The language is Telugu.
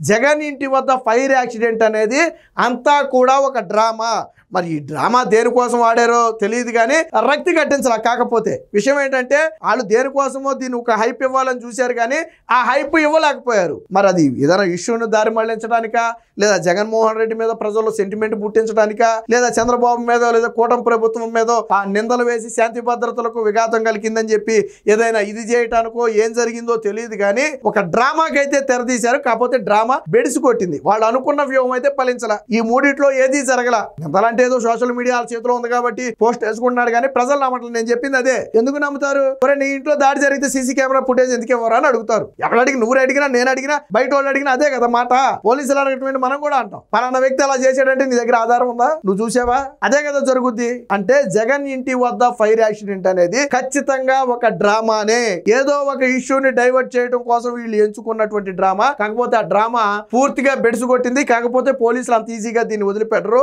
జగన్ ఇంటి వద్ద ఫైర్ యాక్సిడెంట్ అనేది అంతా కూడా ఒక డ్రామా. మరి ఈ డ్రామా దేనికోసం ఆడారో తెలియదు కానీ రక్తి కట్టించాల. కాకపోతే విషయం ఏంటంటే వాళ్ళు దేనికోసమో దీన్ని ఒక హైప్ ఇవ్వాలని చూశారు కానీ ఆ హైప్ ఇవ్వలేకపోయారు. మరి అది ఏదైనా ఇష్యూని దారి మళ్లించడానికా, లేదా జగన్మోహన్ రెడ్డి మీద ప్రజల్లో సెంటిమెంట్ పుట్టించడానికా, లేదా చంద్రబాబు మీద లేదా కూటమి ప్రభుత్వం మీద ఆ నిందలు వేసి శాంతి భద్రతలకు విఘాతం కలిగిందని చెప్పి ఏదైనా ఇది చేయటానికో ఏం జరిగిందో తెలియదు కానీ ఒక డ్రామాకైతే తెరదీశారు. కాకపోతే డ్రామా బెడిసి కొట్టింది. వాళ్ళు అనుకున్న వ్యూహం అయితే ఫలించలా. ఈ మూడిట్లో ఏది జరగల. నిందలంటే ఏదో సోషల్ మీడియా చేతిలో ఉంది కాబట్టి పోస్ట్ వేసుకుంటున్నాడు కానీ ప్రజలు నమ్మట్లేదు. నేను చెప్పింది అదే. ఎందుకు నమ్ముతారు? మరి నీ ఇంట్లో దాడి జరిగితే సీసీ కెమెరా ఫుటేజ్ ఎందుకు ఇవ్వరా అని అడుగుతారు. ఎవరు అడిగినా, నువ్వు అడిగినా, నేను అడిగినా, బయట వాళ్ళు అడిగినా అదే కదా మాట. పోలీసులు అడిగినటువంటి మనం కూడా అంటాం, పలానా వ్యక్తి అలా చేశాడంటే నీ దగ్గర ఆధారం ఉందా, నువ్వు చూసావా? అదే కదా జరుగుద్ది. అంటే జగన్ ఇంటి వద్ద ఫైర్ యాక్సిడెంట్ అనేది ఖచ్చితంగా ఒక డ్రామానే. ఏదో ఒక ఇష్యూని డైవర్ట్ చేయడం కోసం వీళ్ళు ఎంచుకున్నటువంటి డ్రామా. కాకపోతే ఆ డ్రామా పూర్తిగా బెడిసి కొట్టింది. కాకపోతే పోలీసులు అంత ఈజీగా దీన్ని వదిలిపెట్టరు.